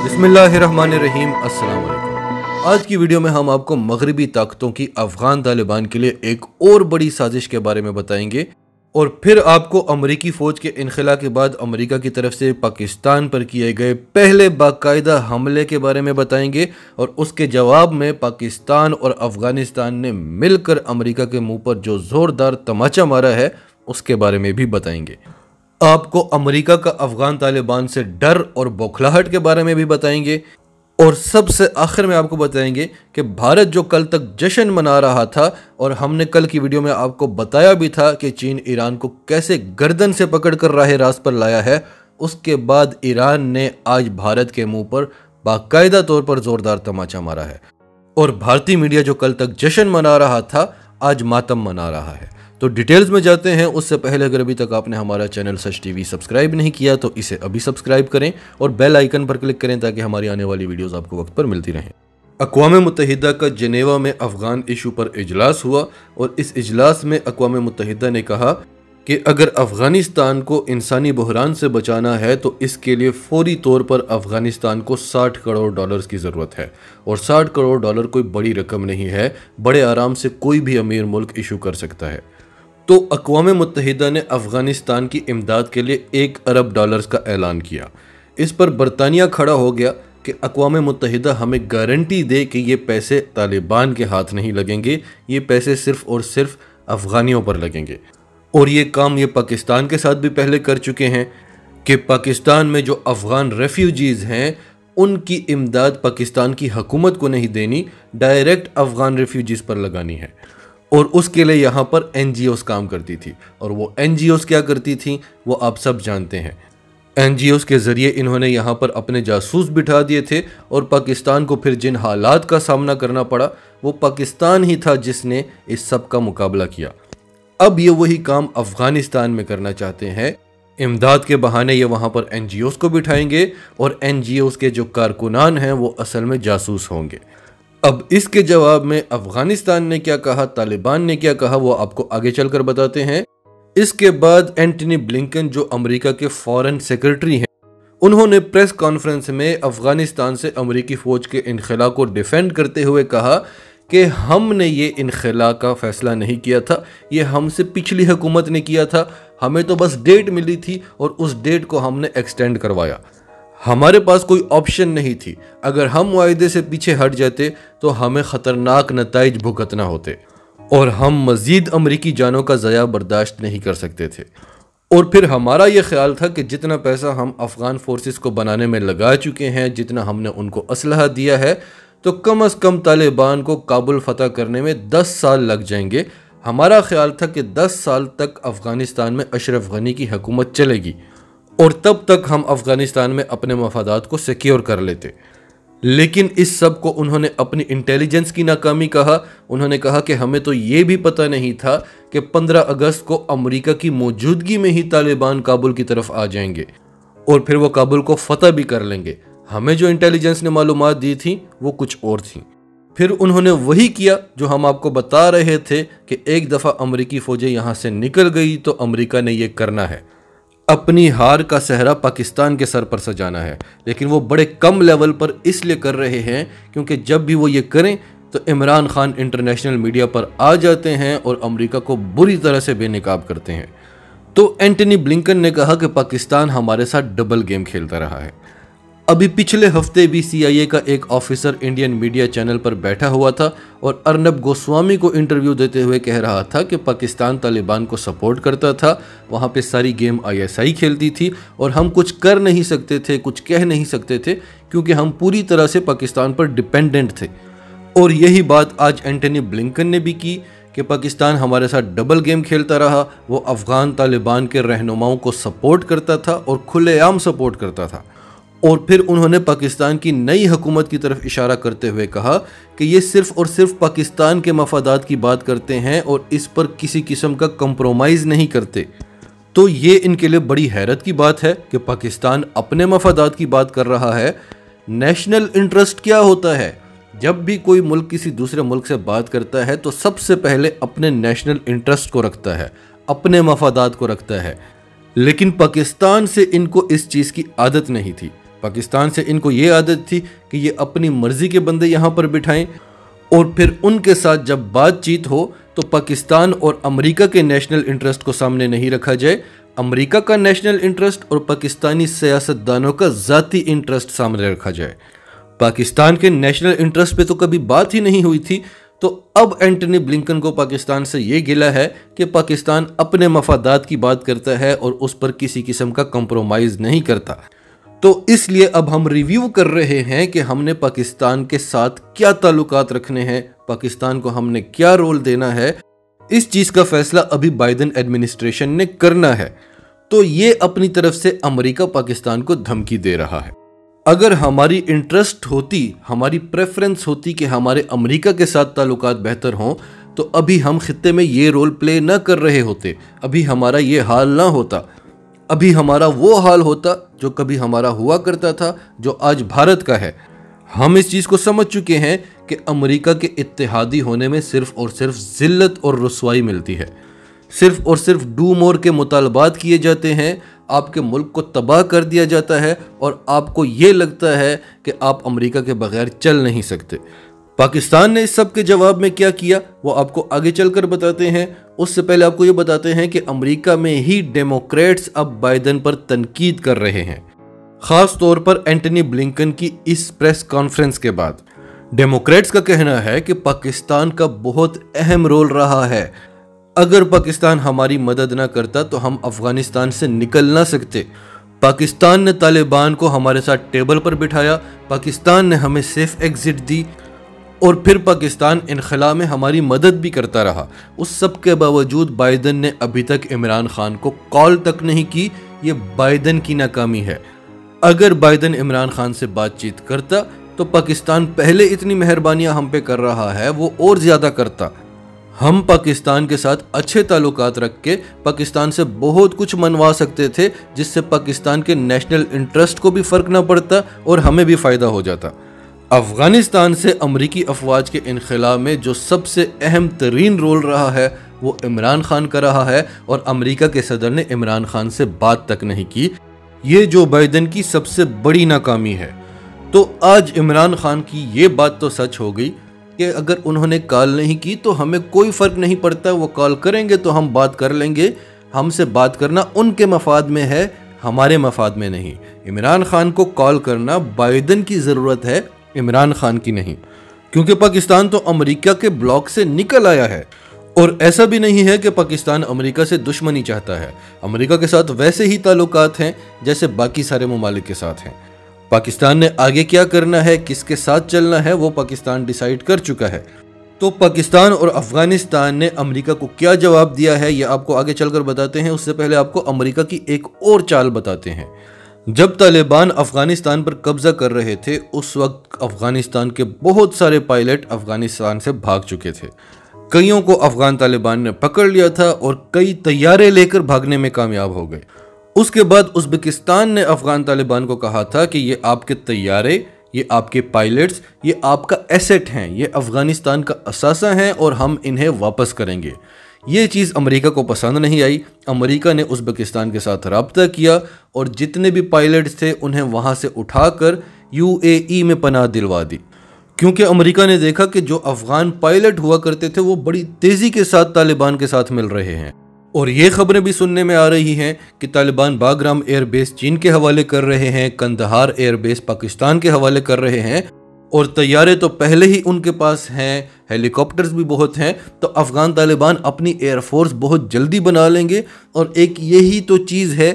बिस्मिल्लाहिर्रहमानिर्रहीम, अस्सलाम वालेकुम। आज की वीडियो में हम आपको मगरबी ताकतों की अफगान तालिबान के लिए एक और बड़ी साजिश के बारे में बताएंगे और फिर आपको अमरीकी फ़ौज के इनखला के बाद अमेरिका की तरफ से पाकिस्तान पर किए गए पहले बाकायदा हमले के बारे में बताएंगे और उसके जवाब में पाकिस्तान और अफ़गानिस्तान ने मिलकर अमेरिका के मुंह पर जो ज़ोरदार तमाचा मारा है उसके बारे में भी बताएंगे। आपको अमेरिका का अफ़गान तालिबान से डर और बौखलाहट के बारे में भी बताएंगे और सबसे आखिर में आपको बताएंगे कि भारत जो कल तक जश्न मना रहा था और हमने कल की वीडियो में आपको बताया भी था कि चीन ईरान को कैसे गर्दन से पकड़कर राह रास्त पर लाया है, उसके बाद ईरान ने आज भारत के मुंह पर बाकायदा तौर पर ज़ोरदार तमाचा मारा है और भारतीय मीडिया जो कल तक जश्न मना रहा था आज मातम मना रहा है। तो डिटेल्स में जाते हैं। उससे पहले अगर अभी तक आपने हमारा चैनल सच टीवी सब्सक्राइब नहीं किया तो इसे अभी सब्सक्राइब करें और बेल आइकन पर क्लिक करें ताकि हमारी आने वाली वीडियोस आपको वक्त पर मिलती रहें। अक़वाम मुत्तहिदा का जेनेवा में अफ़गान इशू पर इजलास हुआ और इस इजलास में अक़वाम मुत्तहिदा ने कहा कि अगर अफ़गानिस्तान को इंसानी बहरान से बचाना है तो इसके लिए फौरी तौर पर अफ़गानिस्तान को $60 करोड़ की ज़रूरत है और $60 करोड़ कोई बड़ी रकम नहीं है, बड़े आराम से कोई भी अमीर मुल्क इशू कर सकता है। तो अक़वाम मुत्तहिदा ने अफ़गानिस्तान की इमदाद के लिए $1 अरब का ऐलान किया। इस पर बरतानिया खड़ा हो गया कि अक़वाम मुत्तहिदा हमें गारंटी दे कि ये पैसे तालिबान के हाथ नहीं लगेंगे, ये पैसे सिर्फ़ और सिर्फ अफ़गानियों पर लगेंगे। और ये काम ये पाकिस्तान के साथ भी पहले कर चुके हैं कि पाकिस्तान में जो अफ़गान रेफ्यूजीज़ हैं उनकी इमदाद पाकिस्तान की हुकूमत को नहीं देनी, डायरेक्ट अफ़गान रेफ्यूजीज़ पर लगानी है। और उसके लिए यहाँ पर NGOs काम करती थी और वो NGOs क्या करती थी वो आप सब जानते हैं। NGOs के ज़रिए इन्होंने यहाँ पर अपने जासूस बिठा दिए थे और पाकिस्तान को फिर जिन हालात का सामना करना पड़ा वो पाकिस्तान ही था जिसने इस सब का मुकाबला किया। अब ये वही काम अफ़गानिस्तान में करना चाहते हैं। इमदाद के बहाने ये वहाँ पर NGOs को बिठाएंगे और NGOs के जो कारकुनान हैं वो असल में जासूस होंगे। अब इसके जवाब में अफ़गानिस्तान ने क्या कहा, तालिबान ने क्या कहा, वो आपको आगे चलकर बताते हैं। इसके बाद एंटनी ब्लिंकन जो अमेरिका के फॉरेन सेक्रेटरी हैं उन्होंने प्रेस कॉन्फ्रेंस में अफ़गानिस्तान से अमेरिकी फ़ौज के इनखला को डिफेंड करते हुए कहा कि हमने ये इनखला का फ़ैसला नहीं किया था, ये हमसे पिछली हुकूमत ने किया था, हमें तो बस डेट मिली थी और उस डेट को हमने एक्सटेंड करवाया, हमारे पास कोई ऑप्शन नहीं थी। अगर हम वायदे से पीछे हट जाते तो हमें ख़तरनाक नताइज भुगतना होते और हम मज़ीद अमरीकी जानों का ज़या बर्दाश्त नहीं कर सकते थे। और फिर हमारा ये ख्याल था कि जितना पैसा हम अफ़गान फोर्सेस को बनाने में लगा चुके हैं, जितना हमने उनको असलहा दिया है, तो कम अज़ कम तालिबान को काबुल फ़तह करने में 10 साल लग जाएंगे। हमारा ख्याल था कि 10 साल तक अफ़गानिस्तान में अशरफ गनी की हुकूमत चलेगी और तब तक हम अफ़गानिस्तान में अपने मफादात को सिक्योर कर लेते। लेकिन इस सब को उन्होंने अपनी इंटेलिजेंस की नाकामी कहा। उन्होंने कहा कि हमें तो ये भी पता नहीं था कि 15 अगस्त को अमेरिका की मौजूदगी में ही तालिबान काबुल की तरफ आ जाएंगे और फिर वो काबुल को फतह भी कर लेंगे। हमें जो इंटेलिजेंस ने मालूमात दी थी वो कुछ और थी। फिर उन्होंने वही किया जो हम आपको बता रहे थे कि एक दफ़ा अमेरिकी फ़ौजें यहाँ से निकल गई तो अमेरिका ने ये करना है, अपनी हार का सहरा पाकिस्तान के सर पर सजाना है। लेकिन वो बड़े कम लेवल पर इसलिए कर रहे हैं क्योंकि जब भी वो ये करें तो इमरान खान इंटरनेशनल मीडिया पर आ जाते हैं और अमेरिका को बुरी तरह से बेनकाब करते हैं। तो एंटनी ब्लिंकन ने कहा कि पाकिस्तान हमारे साथ डबल गेम खेलता रहा है। अभी पिछले हफ्ते भी CIA का एक ऑफिसर इंडियन मीडिया चैनल पर बैठा हुआ था और अर्नब गोस्वामी को इंटरव्यू देते हुए कह रहा था कि पाकिस्तान तालिबान को सपोर्ट करता था, वहाँ पे सारी गेम ISI खेलती थी और हम कुछ कर नहीं सकते थे, कुछ कह नहीं सकते थे क्योंकि हम पूरी तरह से पाकिस्तान पर डिपेंडेंट थे। और यही बात आज एंटनी ब्लिंकन ने भी की कि पाकिस्तान हमारे साथ डबल गेम खेलता रहा। वो अफ़गान तालिबान के रहनुमाओं को सपोर्ट करता था और खुलेआम सपोर्ट करता था। और फिर उन्होंने पाकिस्तान की नई हुकूमत की तरफ इशारा करते हुए कहा कि ये सिर्फ़ और सिर्फ पाकिस्तान के मफादात की बात करते हैं और इस पर किसी किस्म का कंप्रोमाइज़ नहीं करते। तो ये इनके लिए बड़ी हैरत की बात है कि पाकिस्तान अपने मफादात की बात कर रहा है। नेशनल इंटरेस्ट क्या होता है? जब भी कोई मुल्क किसी दूसरे मुल्क से बात करता है तो सबसे पहले अपने नेशनल इंटरेस्ट को रखता है, अपने मफादात को रखता है। लेकिन पाकिस्तान से इनको इस चीज़ की आदत नहीं थी। पाकिस्तान से इनको ये आदत थी कि ये अपनी मर्जी के बंदे यहाँ पर बिठाएं और फिर उनके साथ जब बातचीत हो तो पाकिस्तान और अमेरिका के नेशनल इंटरेस्ट को सामने नहीं रखा जाए, अमेरिका का नेशनल इंटरेस्ट और पाकिस्तानी सियासतदानों का ज़ाती इंटरेस्ट सामने रखा जाए। पाकिस्तान के नेशनल इंटरेस्ट पे तो कभी बात ही नहीं हुई थी। तो अब एंटनी ब्लिंकन को पाकिस्तान से ये गिला है कि पाकिस्तान अपने मफादात की बात करता है और उस पर किसी किस्म का कंप्रोमाइज़ नहीं करता। तो इसलिए अब हम रिव्यू कर रहे हैं कि हमने पाकिस्तान के साथ क्या ताल्लुकात रखने हैं, पाकिस्तान को हमने क्या रोल देना है। इस चीज़ का फैसला अभी बाइडेन एडमिनिस्ट्रेशन ने करना है। तो ये अपनी तरफ से अमेरिका पाकिस्तान को धमकी दे रहा है। अगर हमारी इंटरेस्ट होती, हमारी प्रेफरेंस होती कि हमारे अमेरिका के साथ ताल्लुकात बेहतर हों, तो अभी हम खित्ते में ये रोल प्ले ना कर रहे होते, अभी हमारा ये हाल ना होता, अभी हमारा वो हाल होता जो कभी हमारा हुआ करता था, जो आज भारत का है। हम इस चीज़ को समझ चुके हैं कि अमेरिका के इत्तेहादी होने में सिर्फ और सिर्फ जिल्लत और रुसवाई मिलती है। सिर्फ और सिर्फ डू मोर के मुतालबात किए जाते हैं, आपके मुल्क को तबाह कर दिया जाता है और आपको ये लगता है कि आप अमेरिका के बगैर चल नहीं सकते। पाकिस्तान ने इस सब के जवाब में क्या किया वो आपको आगे चलकर बताते हैं। उससे पहले आपको ये बताते हैं कि अमेरिका में ही डेमोक्रेट्स अब बाइडेन पर तनकीद कर रहे हैं, खास तौर पर एंटनी ब्लिंकन की इस प्रेस कॉन्फ्रेंस के बाद। डेमोक्रेट्स का कहना है कि पाकिस्तान का बहुत अहम रोल रहा है, अगर पाकिस्तान हमारी मदद ना करता तो हम अफगानिस्तान से निकल ना सकते। पाकिस्तान ने तालिबान को हमारे साथ टेबल पर बिठाया, पाकिस्तान ने हमें सेफ एग्जिट दी और फिर पाकिस्तान इनखला में हमारी मदद भी करता रहा। उस सब के बावजूद बाइडेन ने अभी तक इमरान खान को कॉल तक नहीं की। ये बाइडेन की नाकामी है। अगर बाइडेन इमरान खान से बातचीत करता तो पाकिस्तान पहले इतनी मेहरबानियां हम पे कर रहा है वो और ज़्यादा करता। हम पाकिस्तान के साथ अच्छे ताल्लुकात रख के पाकिस्तान से बहुत कुछ मनवा सकते थे, जिससे पाकिस्तान के नेशनल इंटरेस्ट को भी फ़र्क ना पड़ता और हमें भी फ़ायदा हो जाता। अफ़गानिस्तान से अमरीकी अफवाज के इनखला में जो सबसे अहम तरीन रोल रहा है वो इमरान खान का रहा है और अमरीका के सदर ने इमरान खान से बात तक नहीं की। ये जो बाइडेन की सबसे बड़ी नाकामी है। तो आज इमरान खान की ये बात तो सच हो गई कि अगर उन्होंने कॉल नहीं की तो हमें कोई फ़र्क नहीं पड़ता, वो कॉल करेंगे तो हम बात कर लेंगे। हमसे बात करना उनके मफाद में है, हमारे मफाद में नहीं। इमरान खान को कॉल करना बाइडेन की ज़रूरत है, इमरान खान की नहीं, क्योंकि पाकिस्तान तो अमेरिका के ब्लॉक से निकल आया है। और ऐसा भी नहीं है कि पाकिस्तान अमेरिका से दुश्मनी चाहता है। अमेरिका के साथ वैसे ही ताल्लुकात हैं जैसे बाकी सारे ममालिक के साथ हैं। पाकिस्तान ने आगे क्या करना है, किसके साथ चलना है, वो पाकिस्तान डिसाइड कर चुका है। तो पाकिस्तान और अफगानिस्तान ने अमेरिका को क्या जवाब दिया है ये आपको आगे चलकर बताते हैं। उससे पहले आपको अमेरिका की एक और चाल बताते हैं। जब तालिबान अफगानिस्तान पर कब्जा कर रहे थे उस वक्त अफगानिस्तान के बहुत सारे पायलट अफगानिस्तान से भाग चुके थे। कईयों को अफगान तालिबान ने पकड़ लिया था और कई तैयारे लेकर भागने में कामयाब हो गए। उसके बाद उज़्बेकिस्तान ने अफगान तालिबान को कहा था कि ये आपके तैयारे, ये आपके पायलट्स, ये आपका एसेट हैं, ये अफगानिस्तान का असासा हैं और हम इन्हें वापस करेंगे। ये चीज़ अमेरिका को पसंद नहीं आई। अमेरिका ने उज़्बेकिस्तान के साथ रब्ता किया और जितने भी पायलट्स थे उन्हें वहाँ से उठाकर UAE में पनाह दिलवा दी, क्योंकि अमेरिका ने देखा कि जो अफगान पायलट हुआ करते थे वो बड़ी तेज़ी के साथ तालिबान के साथ मिल रहे हैं। और ये खबरें भी सुनने में आ रही हैं कि तालिबान बागराम एयरबेस चीन के हवाले कर रहे हैं, कंदहार एयरबेस पाकिस्तान के हवाले कर रहे हैं और तैयारे तो पहले ही उनके पास हैं, हेलीकॉप्टर्स भी बहुत हैं। तो अफ़गान तालिबान अपनी एयरफोर्स बहुत जल्दी बना लेंगे और एक यही तो चीज़ है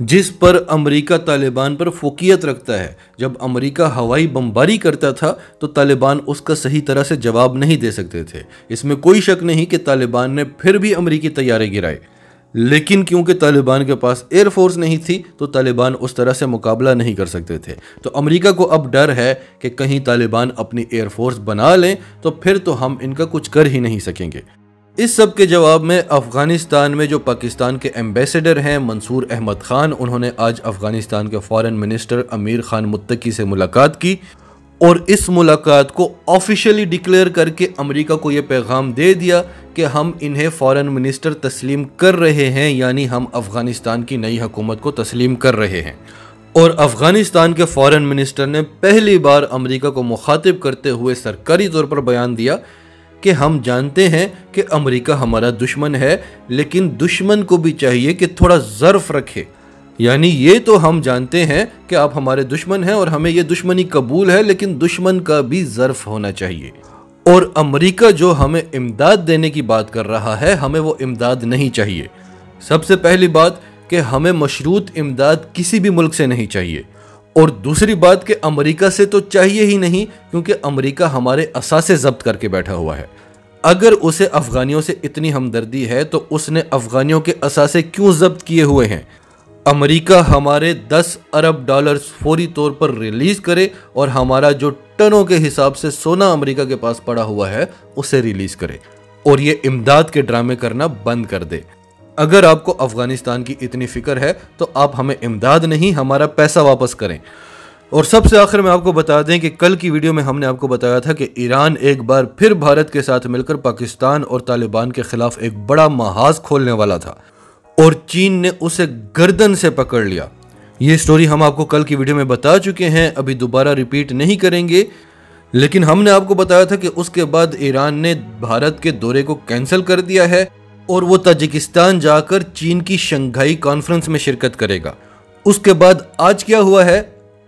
जिस पर अमेरिका तालिबान पर फोकियत रखता है। जब अमेरिका हवाई बमबारी करता था तो तालिबान उसका सही तरह से जवाब नहीं दे सकते थे। इसमें कोई शक नहीं कि तालिबान ने फिर भी अमेरिकी तैयारे गिराए, लेकिन क्योंकि तालिबान के पास एयरफोर्स नहीं थी तो तालिबान उस तरह से मुकाबला नहीं कर सकते थे। तो अमेरिका को अब डर है कि कहीं तालिबान अपनी एयरफोर्स बना लें तो फिर तो हम इनका कुछ कर ही नहीं सकेंगे। इस सब के जवाब में अफ़गानिस्तान में जो पाकिस्तान के एम्बेसडर हैं मंसूर अहमद ख़ान, उन्होंने आज अफ़गानिस्तान के फ़ॉरेन मिनिस्टर अमीर ख़ान मुत्तकी से मुलाकात की और इस मुलाकात को ऑफिशियली डिक्लेयर करके अमेरिका को ये पैगाम दे दिया कि हम इन्हें फ़ॉरेन मिनिस्टर तस्लीम कर रहे हैं, यानी हम अफ़गानिस्तान की नई हुकूमत को तस्लीम कर रहे हैं। और अफगानिस्तान के फॉरेन मिनिस्टर ने पहली बार अमेरिका को मुखातिब करते हुए सरकारी तौर पर बयान दिया कि हम जानते हैं कि अमेरिका हमारा दुश्मन है, लेकिन दुश्मन को भी चाहिए कि थोड़ा ज़र्फ रखे। यानी ये तो हम जानते हैं कि आप हमारे दुश्मन हैं और हमें ये दुश्मनी कबूल है, लेकिन दुश्मन का भी ज़र्फ होना चाहिए। और अमेरिका जो हमें इमदाद देने की बात कर रहा है, हमें वो इमदाद नहीं चाहिए। सबसे पहली बात कि हमें मशरूत इमदाद किसी भी मुल्क से नहीं चाहिए, और दूसरी बात कि अमेरिका से तो चाहिए ही नहीं, क्योंकि अमेरिका हमारे असासे जब्त करके बैठा हुआ है। अगर उसे अफगानियों से इतनी हमदर्दी है तो उसने अफगानियों के असासे क्यों जब्त किए हुए हैं? अमेरिका हमारे 10 अरब डॉलर्स फौरी तौर पर रिलीज करे और हमारा जो टनों के हिसाब से सोना अमेरिका के पास पड़ा हुआ है उसे रिलीज करे, और ये इमदाद के ड्रामे करना बंद कर दे। अगर आपको अफगानिस्तान की इतनी फिक्र है तो आप हमें इमदाद नहीं, हमारा पैसा वापस करें। और सबसे आखिर में आपको बता दें कि कल की वीडियो में हमने आपको बताया था कि ईरान एक बार फिर भारत के साथ मिलकर पाकिस्तान और तालिबान के खिलाफ एक बड़ा महाज खोलने वाला था, और चीन ने उसे गर्दन से पकड़ लिया। ये स्टोरी हम आपको कल की वीडियो में बता चुके हैं, अभी दोबारा रिपीट नहीं करेंगे। लेकिन हमने आपको बताया था कि उसके बाद ईरान ने भारत के दौरे को कैंसिल कर दिया है और वो ताजिकिस्तान जाकर चीन की शंघाई कॉन्फ्रेंस में शिरकत करेगा। उसके बाद आज क्या हुआ है?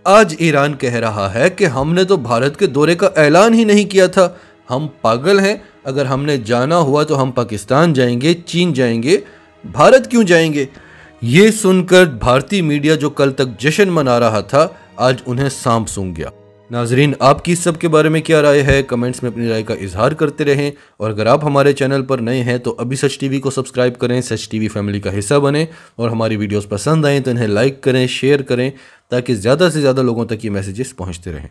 आज ईरान कह रहा है कि हमने तो भारत के दौरे का ऐलान ही नहीं किया था, हम पागल हैं। अगर हमने जाना हुआ तो हम पाकिस्तान जाएंगे, चीन जाएंगे, भारत क्यों जाएंगे? ये सुनकर भारतीय मीडिया जो कल तक जश्न मना रहा था, आज उन्हें सांप सूंघ गया। नाजरीन, आपकी इस सब के बारे में क्या राय है? कमेंट्स में अपनी राय का इजहार करते रहें, और अगर आप हमारे चैनल पर नए हैं तो अभी सच टीवी को सब्सक्राइब करें, सच टीवी फैमिली का हिस्सा बने, और हमारी वीडियोस पसंद आएँ तो इन्हें लाइक करें, शेयर करें, ताकि ज़्यादा से ज़्यादा लोगों तक ये मैसेजेस पहुँचते रहें।